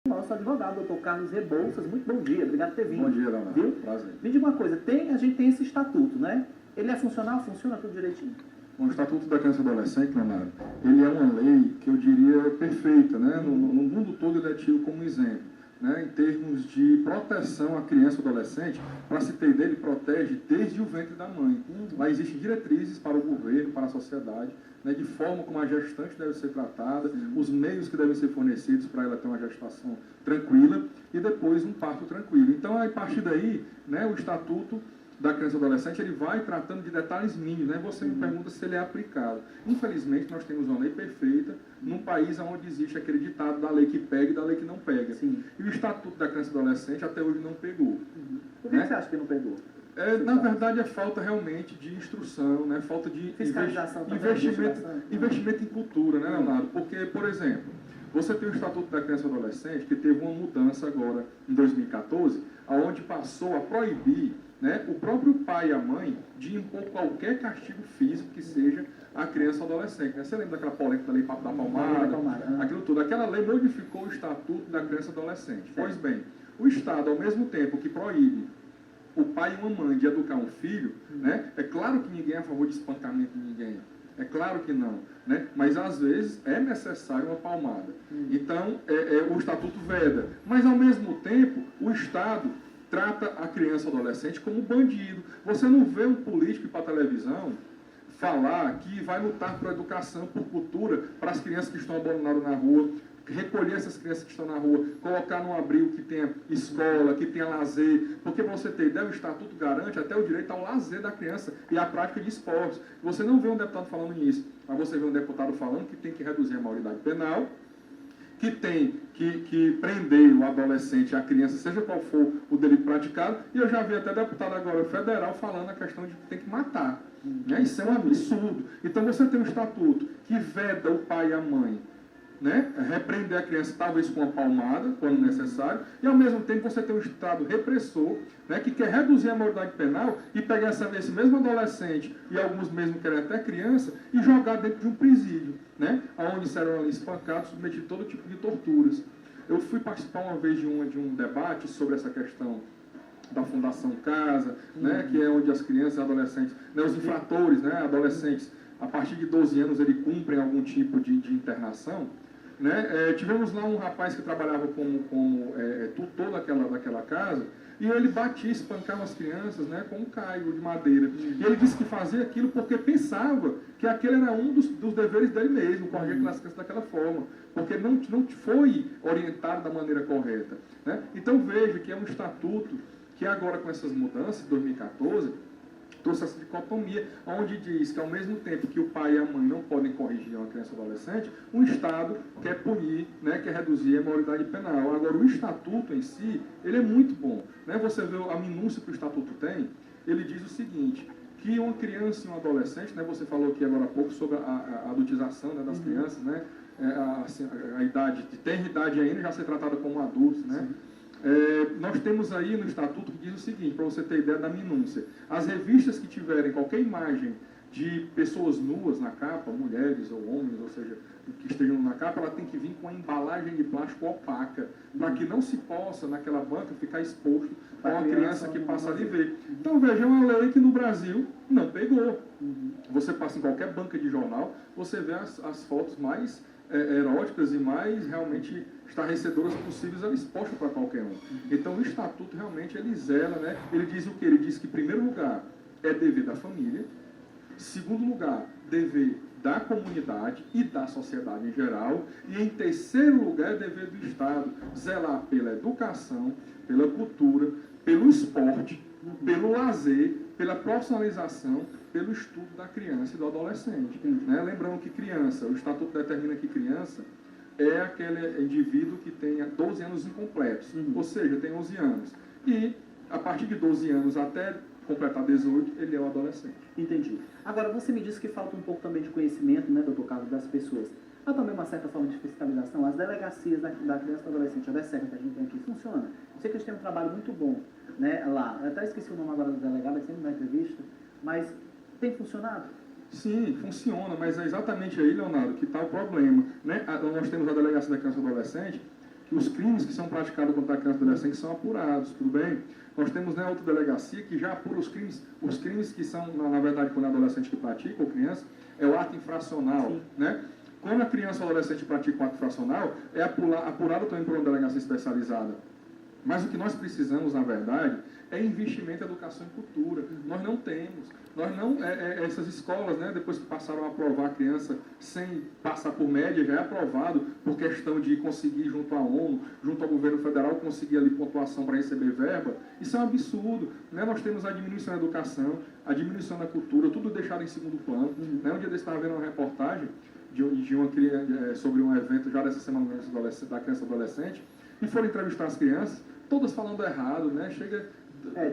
nosso advogado, doutor Carlos Rebouças. Muito bom dia, obrigado por ter vindo. Bom dia, Leonardo. Viu? Prazer. Me diga uma coisa, a gente tem esse estatuto, né? Ele é funcional? Funciona tudo direitinho? Bom, o Estatuto da Criança e Adolescente, Leonardo, ele é uma lei que eu diria perfeita, né? No mundo todo ele é tido como exemplo, né? Em termos de proteção à criança e adolescente. Para se ter ideia, ele protege desde o ventre da mãe. Lá existem diretrizes para o governo, para a sociedade, né, de forma como a gestante deve ser tratada, os meios que devem ser fornecidos para ela ter uma gestação tranquila e depois um parto tranquilo. Então, a partir daí, né, o Estatuto da Criança e Adolescente, ele vai tratando de detalhes mínimos, né? Você me pergunta se ele é aplicado. Infelizmente, nós temos uma lei perfeita num país onde existe aquele ditado da lei que pega e da lei que não pega. Sim. E o Estatuto da Criança e Adolescente até hoje não pegou. Por que né? você acha que não pegou? Na verdade, é falta realmente de instrução, né? Falta de Fiscalização também, investimento em cultura, né, Leonardo? Porque, por exemplo, você tem o Estatuto da Criança e Adolescente, que teve uma mudança agora, em 2014, onde passou a proibir, né, o próprio pai e a mãe de impor qualquer castigo físico que seja a criança ou adolescente. Né? Você lembra daquela polêmica da lei da palmada? Aquilo tudo. Aquela lei modificou o Estatuto da Criança e Adolescente. Pois bem, o Estado, ao mesmo tempo que proíbe o pai e uma mãe de educar um filho, né? É claro que ninguém é a favor de espancamento de ninguém. É claro que não. Né? Mas, às vezes, é necessário uma palmada. Então, o Estatuto veda. Mas, ao mesmo tempo, o Estado trata a criança ou adolescente como bandido. Você não vê um político ir para a televisão falar que vai lutar por educação, por cultura, para as crianças que estão abandonadas na rua, recolher essas crianças que estão na rua, colocar num abrigo que tenha escola, que tenha lazer, porque para você ter ideia, o Estatuto garante até o direito ao lazer da criança e à prática de esportes. Você não vê um deputado falando nisso, mas você vê um deputado falando que tem que reduzir a maioridade penal, que tem que prender o adolescente e a criança, seja qual for o delito praticado, e eu já vi até deputado agora federal falando a questão de que tem que matar. Né? Isso é um absurdo. Então você tem um estatuto que veda o pai e a mãe, né? Repreender a criança talvez com uma palmada, quando necessário, e ao mesmo tempo você tem um Estado repressor, né, que quer reduzir a maioridade penal e pegar esse mesmo adolescente, e alguns mesmo querem até criança, e jogar dentro de um presídio, né, onde serão ali espancados, submetidos a todo tipo de torturas. Eu fui participar uma vez de um debate sobre essa questão da Fundação Casa, né, que é onde as crianças e adolescentes, né, os infratores, né, adolescentes, a partir de 12 anos, ele cumprem algum tipo de internação. Né? Tivemos lá um rapaz que trabalhava como tutor daquela casa, e ele batia, espancava as crianças, né, com um caigo de madeira. E ele disse que fazia aquilo porque pensava que aquele era um dos deveres dele mesmo, corrigir aquelas crianças daquela forma, porque não foi orientado da maneira correta. Né? Então veja que é um estatuto que agora, com essas mudanças, em 2014, trouxe essa dicotomia, onde diz que ao mesmo tempo que o pai e a mãe não podem corrigir uma criança ou adolescente, o Estado quer punir, né, quer reduzir a maioridade penal. Agora, o Estatuto em si, ele é muito bom. Né? Você vê a minúcia que o Estatuto tem, ele diz o seguinte, que uma criança e um adolescente, né, você falou aqui agora há pouco sobre a adultização, né, das crianças, né, a idade, de ter idade ainda já ser tratada como adultos, né? Nós temos aí no Estatuto que diz o seguinte, para você ter ideia da minúcia: as revistas que tiverem qualquer imagem de pessoas nuas na capa, mulheres ou homens, ou seja, que estejam na capa, ela tem que vir com a embalagem de plástico opaca, para que não se possa, naquela banca, ficar exposto a uma criança que passa ali ver. Então, veja, é uma lei que no Brasil não pegou. Você passa em qualquer banca de jornal, você vê as fotos mais eróticas e mais realmente estarrecedoras possíveis, ela exposta para qualquer um. Então, o Estatuto realmente ele zela, né? Ele diz o quê? Ele diz que, em primeiro lugar, é dever da família, segundo lugar, dever da comunidade e da sociedade em geral, e em terceiro lugar, é dever do Estado zelar pela educação, pela cultura, pelo esporte, pelo lazer, pela profissionalização, pelo estudo da criança e do adolescente. Né? Lembrando que criança, o Estatuto determina que criança é aquele indivíduo que tenha 12 anos incompletos, ou seja, tem 11 anos. E, a partir de 12 anos até completar 18, ele é o adolescente. Entendi. Agora, você me disse que falta um pouco também de conhecimento, né, doutor Carlos, das pessoas. Há também uma certa forma de fiscalização. As delegacias da criança e do adolescente, a DECERN que a gente tem aqui, funciona. Eu sei que eles têm um trabalho muito bom, né, lá. Eu até esqueci o nome agora da delegada, sempre na entrevista, mas tem funcionado? Sim, funciona, mas é exatamente aí, Leonardo, que está o problema. Né? Nós temos a Delegacia da Criança e do Adolescente, os crimes que são praticados contra a criança e adolescente são apurados, tudo bem? Nós temos, né, outra delegacia que já apura os crimes que são, na verdade, quando é adolescente que pratica, ou criança, é o ato infracional, né? Quando a criança ou adolescente pratica um ato infracional, é apurado também por uma delegacia especializada. Mas o que nós precisamos, na verdade, é investimento em educação e cultura. Nós não temos. Essas escolas, né, depois que passaram a aprovar a criança sem passar por média, já é aprovado por questão de conseguir, junto à ONU, junto ao governo federal, conseguir ali pontuação para receber verba. Isso é um absurdo. Né? Nós temos a diminuição da educação, a diminuição da cultura, tudo deixado em segundo plano. Né? Um dia desse estava vendo uma reportagem sobre um evento já dessa semana da criança e adolescente, e foram entrevistar as crianças, todas falando errado, né?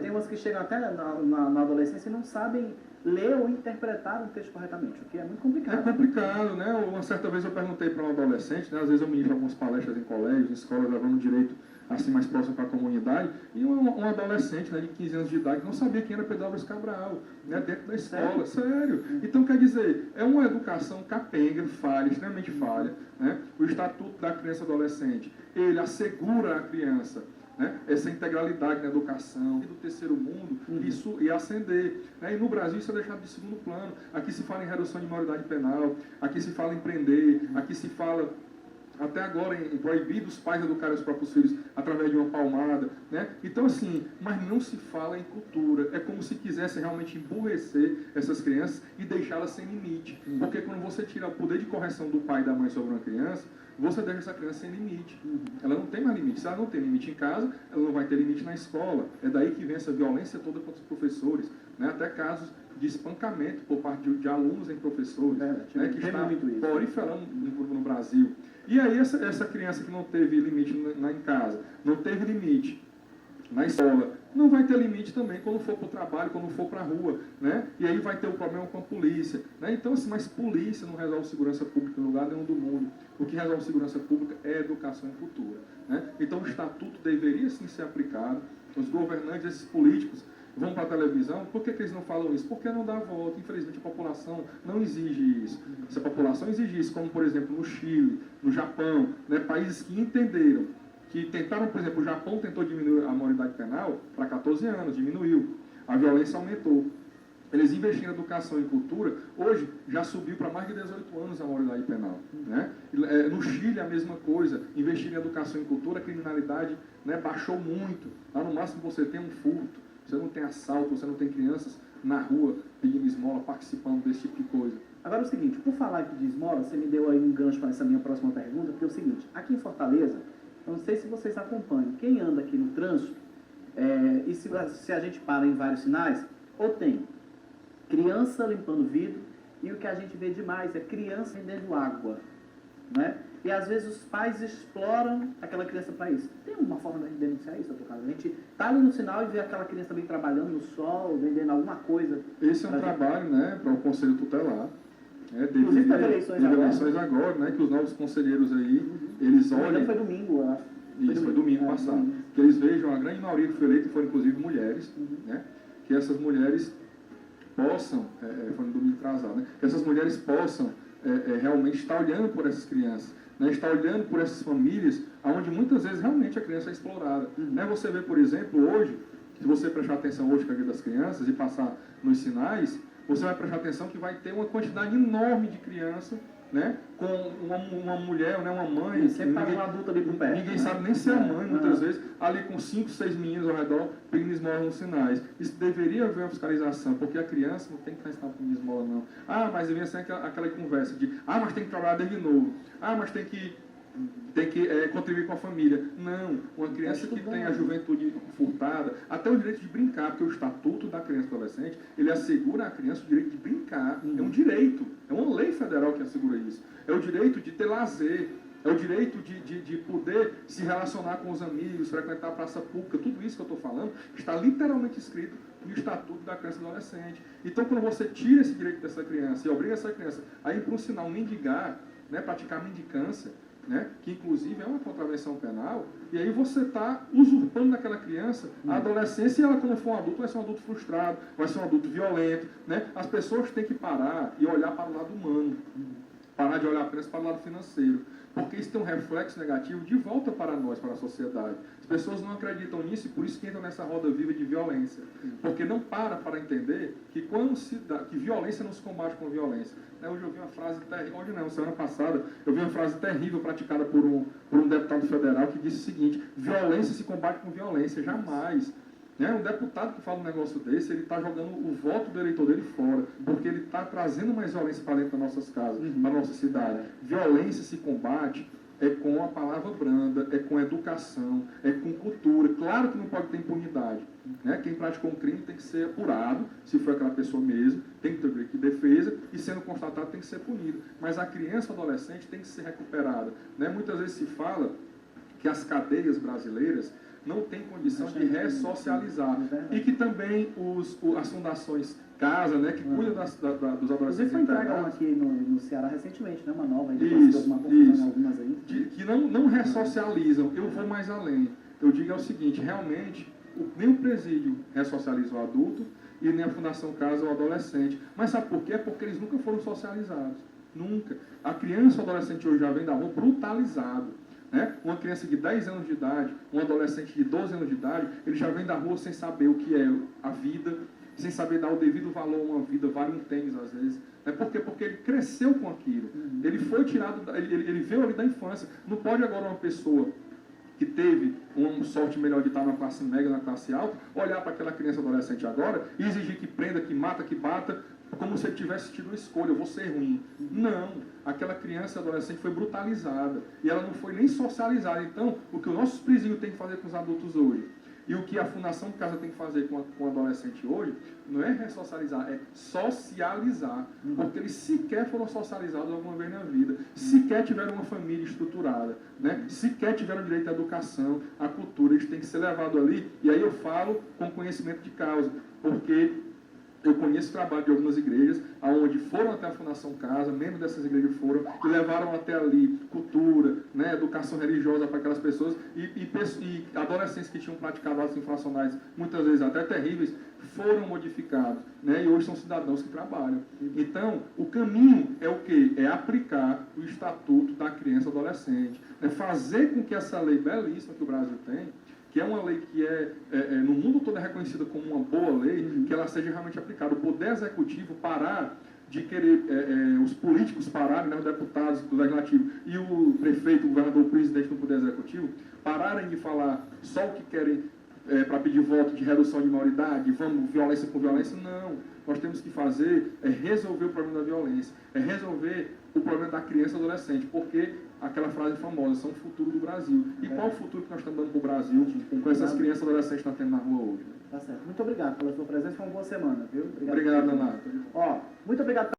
Tem umas que chegam até na adolescência e não sabem ler ou interpretar um texto corretamente, o que é muito complicado. É complicado, né? Uma certa vez eu perguntei para um adolescente, né? Às vezes eu ministro algumas palestras em colégios, em escolas, levando direito assim mais próximo para a comunidade, e um adolescente, né, de 15 anos de idade que não sabia quem era Pedro Álvares Cabral, né, dentro da escola, sério. Então, quer dizer, é uma educação capenga, falha, extremamente falha, né? O Estatuto da Criança e Adolescente, ele assegura à criança, né, essa integralidade na educação e do terceiro mundo, isso ia ascender. Né? E no Brasil isso é deixado de segundo plano. Aqui se fala em redução de maioridade penal, aqui se fala em prender, aqui se fala até agora em proibir os pais educarem os próprios filhos através de uma palmada, né? Então assim, mas não se fala em cultura, é como se quisesse realmente emburrecer essas crianças e deixá-las sem limite, porque quando você tira o poder de correção do pai e da mãe sobre uma criança, você deixa essa criança sem limite, ela não tem mais limite, se ela não tem limite em casa, ela não vai ter limite na escola, é daí que vem essa violência toda contra os professores, né? Até casos de espancamento por parte de alunos em professores, né, que está proliferando no Brasil. E aí essa criança que não teve limite em casa, não teve limite na escola, não vai ter limite também quando for para o trabalho, quando for para a rua, né? E aí vai ter um problema com a polícia, né? Então assim, mas polícia não resolve segurança pública em lugar nenhum do mundo. O que resolve segurança pública é educação e cultura, né? Então o estatuto deveria sim ser aplicado. Os governantes, esses políticos, vão para a televisão, por que eles não falam isso? Porque não dá voto. Infelizmente, a população não exige isso. Se a população exige isso, como, por exemplo, no Chile, no Japão, né, países que entenderam, que tentaram, por exemplo, o Japão tentou diminuir a maioridade penal para 14 anos, diminuiu. A violência aumentou. Eles investiram em educação e cultura, hoje já subiu para mais de 18 anos a maioridade penal. Né? No Chile, a mesma coisa, investiram em educação e cultura, a criminalidade, né, baixou muito. Lá no máximo você tem um furto, você não tem assalto, você não tem crianças na rua pedindo esmola, participando desse tipo de coisa. Agora é o seguinte, por falar aqui de esmola, você me deu aí um gancho para essa minha próxima pergunta, porque é o seguinte, aqui em Fortaleza, eu não sei se vocês acompanham, quem anda aqui no trânsito, e se a gente para em vários sinais, ou tem criança limpando vidro, e o que a gente vê demais é criança vendendo água, né? E às vezes os pais exploram aquela criança para isso. Tem uma forma de denunciar isso, doutor Carlos? A gente está ali no sinal e vê aquela criança também trabalhando no sol, vendendo alguma coisa. Esse é um trabalho, né, para o Conselho Tutelar. Inclusive teve eleições agora, né, que os novos conselheiros aí, eles olham... Foi domingo, eu acho. Isso, foi domingo passado. Que eles vejam, a grande maioria que foi eleita foram inclusive mulheres, né, que essas mulheres possam, foi no domingo atrasado, né, que essas mulheres possam realmente estar olhando por essas crianças, né, está olhando por essas famílias, onde muitas vezes realmente a criança é explorada. Né? Você vê, por exemplo, hoje, se você prestar atenção hoje com a vida das crianças e passar nos sinais, você vai prestar atenção que vai ter uma quantidade enorme de criança, né, com uma mulher, né, uma mãe. Sempre ninguém, uma adulta ali por perto. Ninguém sabe nem ser a mãe, muitas vezes, ali com 5, 6 meninos ao redor, pedindo esmola nos sinais. Isso deveria haver uma fiscalização, porque a criança não tem que estar ensinando pedindo esmola, não. Ah, mas vem assim aquela conversa de, mas tem que trabalhar desde novo. Mas tem que contribuir com a família. Não, uma criança que tem a juventude furtada, até o direito de brincar, porque o Estatuto da Criança e Adolescente, ele assegura à criança o direito de brincar. É um direito, é uma lei federal que assegura isso. É o direito de ter lazer, é o direito de poder se relacionar com os amigos, frequentar a praça pública. Tudo isso que eu estou falando está literalmente escrito no Estatuto da Criança e Adolescente. Então, quando você tira esse direito dessa criança e obriga essa criança a ir para um sinal mendigar, né, praticar mendicância, né, que inclusive é uma contravenção penal, e aí você está usurpando daquela criança a adolescência, e ela, quando for um adulto, vai ser um adulto frustrado, vai ser um adulto violento. Né? As pessoas têm que parar e olhar para o lado humano. parar de olhar apenas para o lado financeiro, porque isso tem um reflexo negativo de volta para nós, para a sociedade. As pessoas não acreditam nisso e por isso que entram nessa roda viva de violência, porque não para entender que que violência não se combate com violência. Hoje eu vi uma frase terrível, hoje não, semana passada, eu vi uma frase terrível praticada por um deputado federal que disse o seguinte: violência se combate com violência, jamais. Um deputado que fala um negócio desse, ele está jogando o voto do eleitor dele fora, porque ele está trazendo mais violência para dentro das nossas casas, para a nossa cidade. Violência se combate com a palavra branda, com educação, com cultura. Claro que não pode ter impunidade. Quem praticou um crime tem que ser apurado, se for aquela pessoa mesmo, tem que ter direito de defesa, e sendo constatado tem que ser punido. Mas a criança ou adolescente tem que ser recuperada. Muitas vezes se fala que as cadeias brasileiras não tem condição de ressocializar. E que também as fundações Casa, que cuidam dos adolescentes. Inclusive foi entregue aqui no Ceará recentemente, uma nova, isso, algumas aí. Que não ressocializam. Eu vou mais além. Eu digo o seguinte: realmente, nem o presídio ressocializa o adulto e nem a Fundação Casa o adolescente. Mas sabe por quê? É porque eles nunca foram socializados. Nunca. A criança ou adolescente hoje já vem da rua brutalizado. Uma criança de 10 anos de idade, um adolescente de 12 anos de idade, ele já vem da rua sem saber o que é a vida, sem saber dar o devido valor a uma vida, vale um tênis às vezes. Por quê? Porque ele cresceu com aquilo. Ele foi tirado, ele veio ali da infância. Não pode agora uma pessoa que teve uma sorte melhor de estar na classe média, na classe alta, olhar para aquela criança adolescente agora e exigir que prenda, que mata, que bata, como se ele tivesse tido uma escolha: eu vou ser ruim. Não, aquela criança adolescente foi brutalizada e ela não foi nem socializada. Então, o que os nossos presídios têm que fazer com os adultos hoje e o que a Fundação Casa tem que fazer com o adolescente hoje não é ressocializar, é socializar, porque eles sequer foram socializados alguma vez na vida, sequer tiveram uma família estruturada, sequer tiveram direito à educação, à cultura. Eles têm que ser levados ali. E aí eu falo com conhecimento de causa, porque eu conheço o trabalho de algumas igrejas, onde foram até a Fundação Casa, membros dessas igrejas foram e levaram até ali cultura, educação religiosa para aquelas pessoas, e adolescentes que tinham praticado atos infracionais, muitas vezes até terríveis, foram modificados, e hoje são cidadãos que trabalham. Então, o caminho é o quê? É aplicar o Estatuto da Criança e Adolescente, fazer com que essa lei belíssima que o Brasil tem, que é uma lei que no mundo todo é reconhecida como uma boa lei, que ela seja realmente aplicada. O Poder Executivo parar de querer, os políticos pararem, os deputados do Legislativo e o prefeito, o governador, o presidente do Poder Executivo, pararem de falar só o que querem para pedir voto de redução de maioridade, vamos violência por violência. Não. Nós temos que fazer resolver o problema da violência, resolver o problema da criança e adolescente, porque aquela frase famosa: são o futuro do Brasil. E qual o futuro que nós estamos dando para o Brasil com essas crianças e adolescentes que estão tendo na rua hoje? Tá certo. Muito obrigado pela sua presença, foi uma boa semana, viu? Obrigado, Leonardo. Muito obrigado.